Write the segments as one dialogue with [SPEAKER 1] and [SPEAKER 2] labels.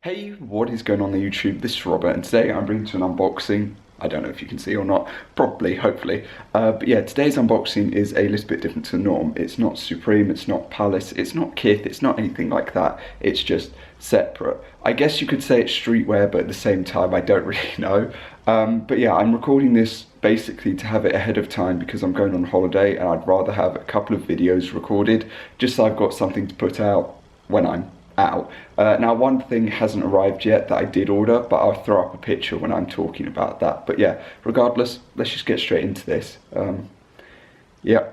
[SPEAKER 1] Hey, what is going on the YouTube? This is Robert, and today I'm bringing to an unboxing. I don't know if you can see or not, probably, hopefully. But yeah, today's unboxing is a little bit different to the norm. It's not Supreme, it's not Palace, it's not Kith, it's not anything like that. It's just separate. I guess you could say it's streetwear, but at the same time, I don't really know. But yeah, I'm recording this basically to have it ahead of time because I'm going on holiday and I'd rather have a couple of videos recorded just so I've got something to put out when I'm out. Now one thing hasn't arrived yet that I did order, but I'll throw up a picture when I'm talking about that. But yeah, regardless, let's just get straight into this. Yeah,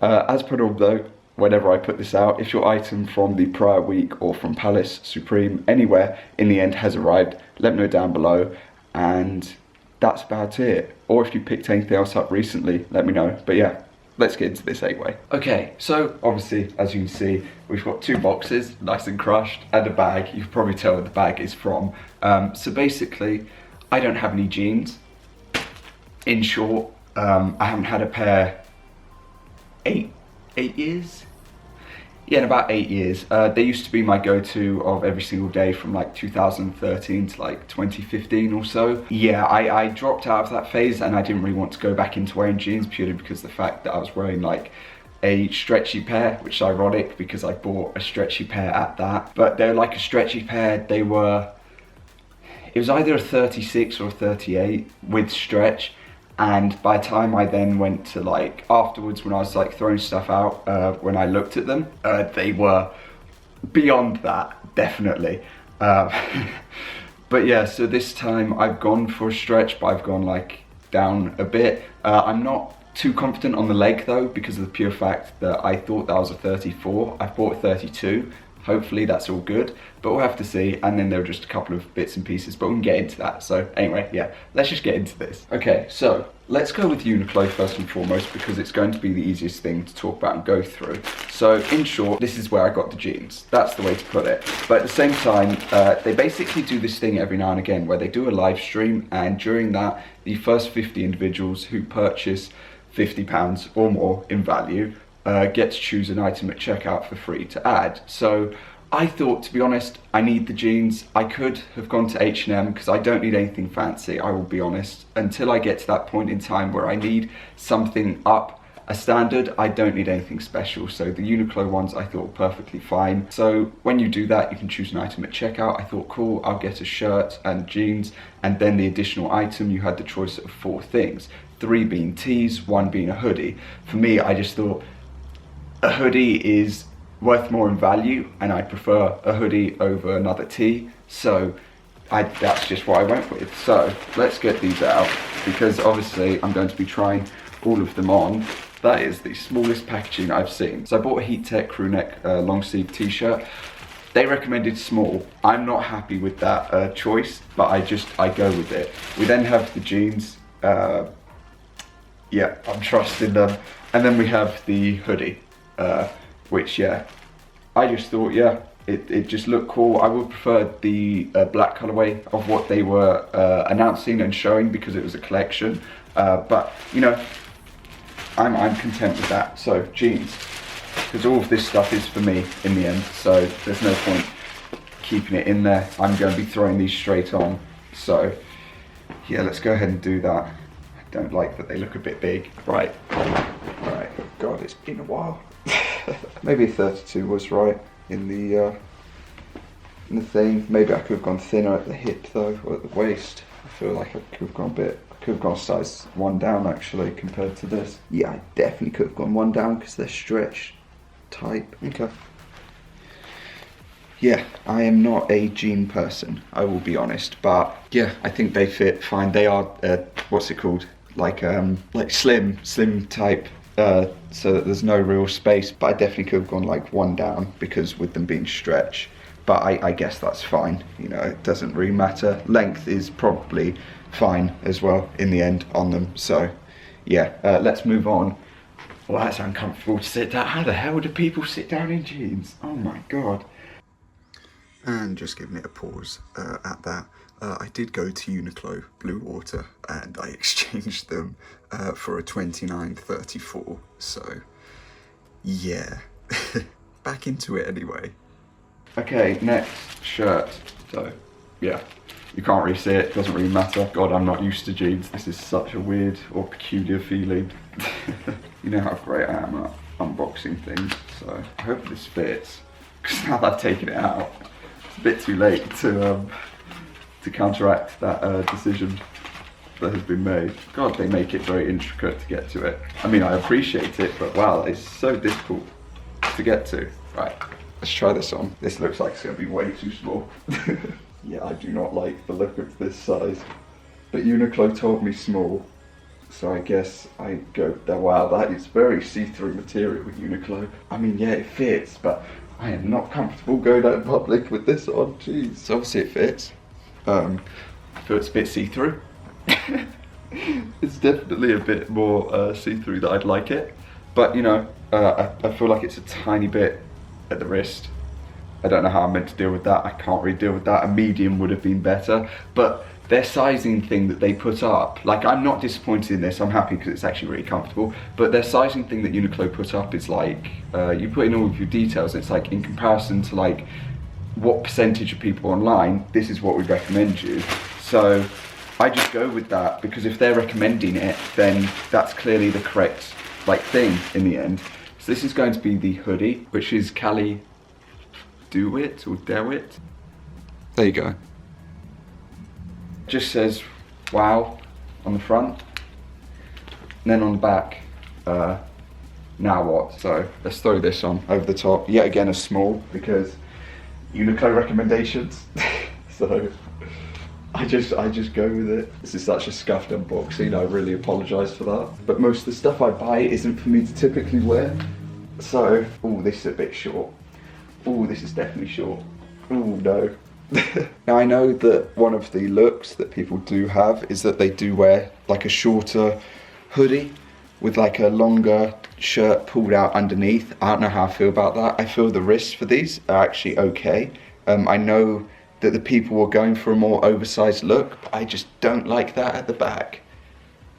[SPEAKER 1] as per normal though, whenever I put this out, if your item from the prior week or from Palace, Supreme, anywhere in the end has arrived, let me know down below, and that's about it. Or if you picked anything else up recently, let me know. But yeah, let's get into this anyway. Okay, so obviously, as you can see, we've got two boxes, nice and crushed, and a bag. You can probably tell where the bag is from. So basically, I don't have any jeans. In short, I haven't had a pair eight years? Yeah, in about 8 years. They used to be my go-to of every single day from like 2013 to like 2015 or so. Yeah, I dropped out of that phase and I didn't really want to go back into wearing jeans purely because of the fact that I was wearing like a stretchy pair, which is ironic because I bought a stretchy pair at that. But they're like a stretchy pair. It was either a 36 or a 38 with stretch. And by the time I then went to like, afterwards when I was like throwing stuff out, when I looked at them, they were beyond that, definitely. But yeah, so this time I've gone for a stretch, but I've gone like down a bit. I'm not too confident on the leg though, because of the pure fact that I thought that was a 34. I bought a 32. Hopefully that's all good, but we'll have to see. And then there are just a couple of bits and pieces, but we can get into that. So anyway, yeah, let's just get into this. Okay, so let's go with Uniqlo first and foremost because it's going to be the easiest thing to talk about and go through. So in short, this is where I got the jeans. That's the way to put it. But at the same time, they basically do this thing every now and again where they do a live stream, and during that, the first 50 individuals who purchase £50 or more in value get to choose an item at checkout for free to add. So I thought, to be honest, I need the jeans. I could have gone to H&M because I don't need anything fancy, I will be honest. Until I get to that point in time where I need something up a standard, I don't need anything special. So the Uniqlo ones I thought were perfectly fine. So when you do that, you can choose an item at checkout. I thought, cool, I'll get a shirt and jeans, and then the additional item, you had the choice of 4 things. 3 being tees, 1 being a hoodie. For me, I just thought, a hoodie is worth more in value and I prefer a hoodie over another tee, so that's just what I went with. So let's get these out because obviously I'm going to be trying all of them on. That is the smallest packaging I've seen. So I bought a Heat Tech crew neck long sleeve t-shirt. They recommended small. I'm not happy with that choice, but I go with it. We then have the jeans. Yeah, I'm trusting them. And then we have the hoodie. Which, yeah, I just thought, yeah, it just looked cool. I would prefer the black colorway of what they were announcing and showing because it was a collection. But, you know, I'm content with that. So, jeans, because all of this stuff is for me in the end. So, there's no point keeping it in there. I'm going to be throwing these straight on. So, yeah, let's go ahead and do that. I don't like that they look a bit big. Right. God, it's been a while. Maybe 32 was right in the thing. Maybe I could have gone thinner at the hip though, or at the waist. I feel like I could have gone size 1 down actually compared to this. Yeah, I definitely could have gone 1 down because they're stretch type. Okay. Yeah, I am not a jean person, I will be honest, but yeah, I think they fit fine. They are what's it called? Like slim type. So that there's no real space, but I definitely could have gone like 1 down because with them being stretch, but I guess that's fine, you know, it doesn't really matter. Length is probably fine as well in the end on them, so yeah, let's move on. Well, that's uncomfortable to sit down. How the hell do people sit down in jeans? Oh my god. And just giving it a pause at that. I did go to Uniqlo Blue Water and I exchanged them for a 29-34. So, yeah, back into it anyway. Okay, next shirt. So, yeah, you can't really see it, doesn't really matter. God, I'm not used to jeans. This is such a weird or peculiar feeling. You know how great I am at unboxing things, so I hope this fits. Because now that I've taken it out, it's a bit too late to counteract that decision that has been made. God, they make it very intricate to get to it. I mean, I appreciate it, but wow, it's so difficult to get to. Right, let's try this on. This looks like it's gonna be way too small. Yeah, I do not like the look of this size. But Uniqlo told me small, so I guess I go, wow, that is very see-through material with Uniqlo. I mean, yeah, it fits, but I am not comfortable going out in public with this on, jeez. So obviously it fits. I feel it's a bit see-through. It's definitely a bit more see-through than I'd like it. But you know, I feel like it's a tiny bit at the wrist. I don't know how I'm meant to deal with that. I can't really deal with that. A medium would have been better. But their sizing thing that they put up, like, I'm not disappointed in this. I'm happy because it's actually really comfortable. But their sizing thing that Uniqlo put up is like, you put in all of your details. It's like in comparison to like what percentage of people online, this is what we recommend you. So I just go with that because if they're recommending it, then that's clearly the correct like thing in the end. So this is going to be the hoodie, which is Cali DeWitt or DeWitt. There you go. Just says wow on the front, and then on the back, now what? So let's throw this on over the top. Yet again a small because Uniqlo recommendations. So I just go with it. This is such a scuffed unboxing, I really apologise for that. But most of the stuff I buy isn't for me to typically wear. So, oh, this is a bit short. Oh, this is definitely short. Oh no. Now I know that one of the looks that people do have is that they do wear like a shorter hoodie with like a longer shirt pulled out underneath. I don't know how I feel about that. I feel the wrists for these are actually okay. I know that the people were going for a more oversized look, but I just don't like that at the back.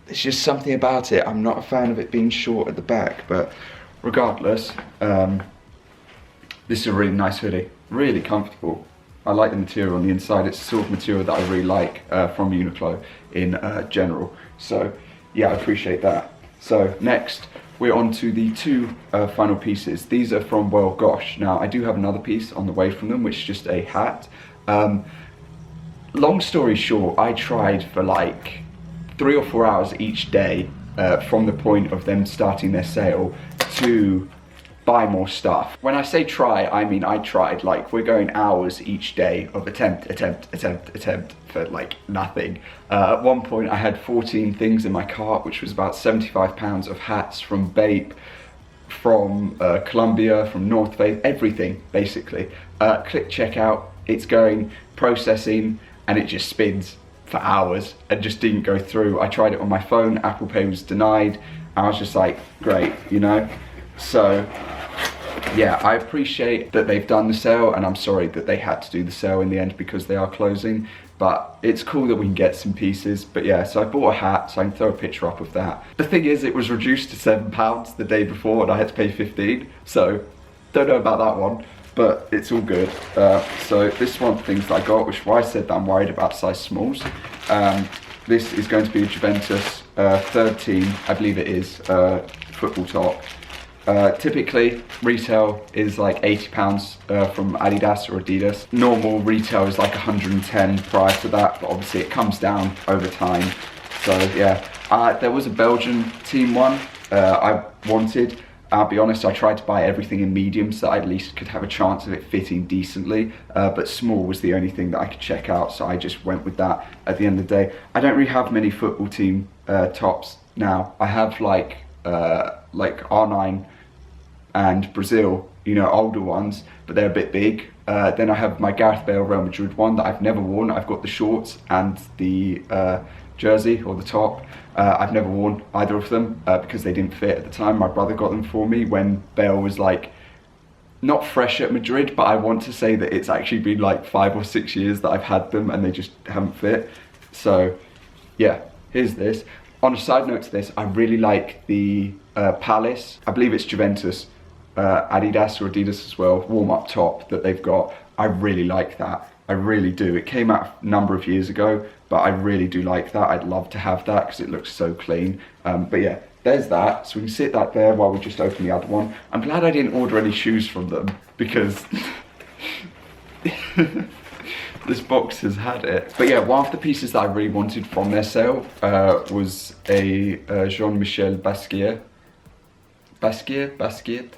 [SPEAKER 1] There's just something about it. I'm not a fan of it being short at the back, but regardless, this is a really nice hoodie, really comfortable. I like the material on the inside. It's the sort of material that I really like from Uniqlo in general. So yeah, I appreciate that. So next, we're on to the two final pieces. These are from Well Gosh. Now I do have another piece on the way from them, which is just a hat. Long story short, I tried for like 3 or 4 hours each day from the point of them starting their sale to buy more stuff. When I say try, I mean I tried. Like, we're going hours each day of attempt for like nothing. At one point I had 14 things in my cart, which was about £75 of hats from Bape, from Columbia, from North Face, everything basically. Click checkout, it's going, processing, and it just spins for hours and just didn't go through. I tried it on my phone, Apple Pay was denied. I was just like, great, you know? So yeah, I appreciate that they've done the sale, and I'm sorry that they had to do the sale in the end because they are closing, but it's cool that we can get some pieces. But yeah, so I bought a hat, so I can throw a picture up of that. The thing is, it was reduced to £7 the day before and I had to pay 15, so don't know about that one, but it's all good. So this is one of the things that I got, which is why I said that I'm worried about size smalls. This is going to be a Juventus third team, I believe it is, football top. Typically retail is like £80 from Adidas or Adidas. Normal retail is like 110 prior to that, but obviously it comes down over time. So yeah, there was a Belgian team one I wanted. I'll be honest, I tried to buy everything in medium so that I at least could have a chance of it fitting decently, but small was the only thing that I could check out, so I just went with that at the end of the day. I don't really have many football team tops now. I have like R9 and Brazil, you know, older ones, but they're a bit big. Then I have my Gareth Bale Real Madrid one that I've never worn. I've got the shorts and the jersey or the top. I've never worn either of them because they didn't fit at the time. My brother got them for me when Bale was like, not fresh at Madrid, but I want to say that it's actually been like 5 or 6 years that I've had them and they just haven't fit. So yeah, here's this. On a side note to this, I really like the Palace, I believe it's Juventus, Adidas or Adidas as well, warm-up top that they've got. I really like that. I really do. It came out a number of years ago, but I really do like that. I'd love to have that because it looks so clean. But yeah, there's that. So we can sit that there while we just open the other one. I'm glad I didn't order any shoes from them because this box has had it. But yeah, one of the pieces that I really wanted from their sale was a Jean-Michel Basquiat. Basquiat?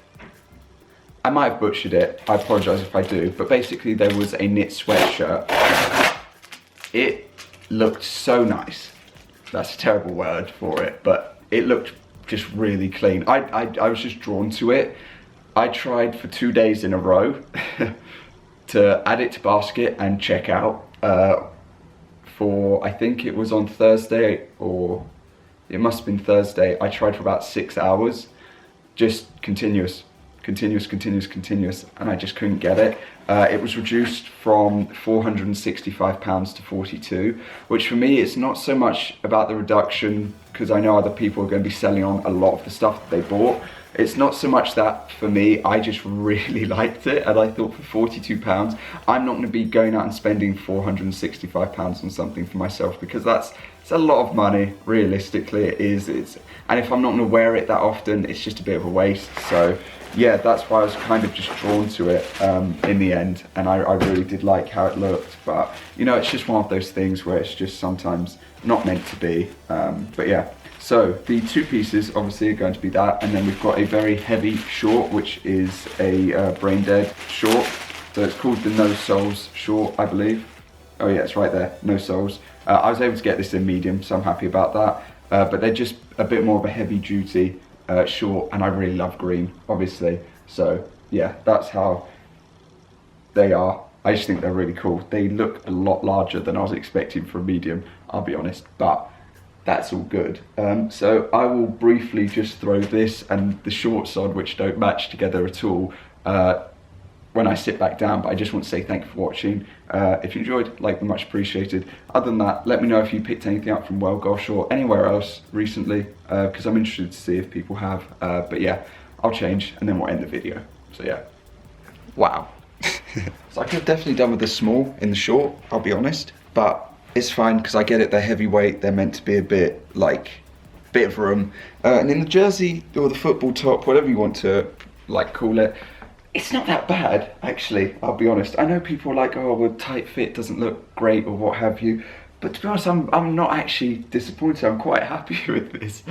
[SPEAKER 1] I might have butchered it, I apologise if I do, but basically there was a knit sweatshirt. It looked so nice. That's a terrible word for it, but it looked just really clean. I was just drawn to it. I tried for 2 days in a row to add it to basket and check out for, I think it was on Thursday, or it must have been Thursday. I tried for about 6 hours, just continuous, and I just couldn't get it. It was reduced from £465 to 42, which for me, it's not so much about the reduction, because I know other people are going to be selling on a lot of the stuff that they bought. It's not so much that for me, I just really liked it, and I thought for £42, I'm not going to be going out and spending £465 on something for myself, because it's a lot of money, realistically it is. And if I'm not going to wear it that often, it's just a bit of a waste. So yeah, that's why I was kind of just drawn to it in the end, and I really did like how it looked. But you know, it's just one of those things where it's just sometimes not meant to be. But yeah, so the two pieces obviously are going to be that, and then we've got a very heavy short, which is a Brain Dead short. So it's called the No Soles short, I believe. Oh yeah, it's right there, No Soles. I was able to get this in medium, so I'm happy about that. But they're just a bit more of a heavy duty short, and I really love green, obviously. So yeah, that's how they are. I just think they're really cool. They look a lot larger than I was expecting for a medium, I'll be honest, but that's all good. So I will briefly just throw this and the shorts on, which don't match together at all, when I sit back down. But I just want to say thank you for watching. If you enjoyed, like, much appreciated. Other than that, let me know if you picked anything up from Well Gosh or anywhere else recently, because I'm interested to see if people have. But yeah, I'll change and then we'll end the video. So yeah. Wow. So I could have definitely done with the small in the short, I'll be honest, but it's fine because I get it, they're heavyweight, they're meant to be a bit of room. And in the jersey or the football top, whatever you want to call it, it's not that bad, actually, I'll be honest. I know people are like, oh, well, tight fit doesn't look great or what have you, but to be honest, I'm not actually disappointed. I'm quite happy with this.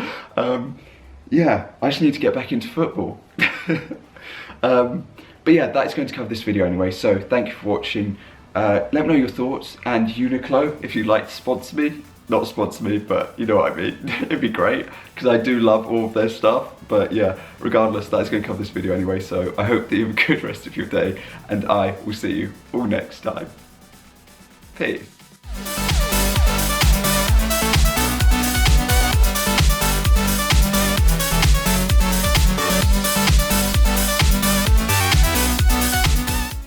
[SPEAKER 1] Yeah, I just need to get back into football. But yeah, that is going to cover this video anyway, so thank you for watching. Let me know your thoughts, and Uniqlo, if you'd like to sponsor me. Not sponsor me, but you know what I mean. It'd be great, because I do love all of their stuff. But yeah, regardless, that is going to cover this video anyway, so I hope that you have a good rest of your day, and I will see you all next time. Peace.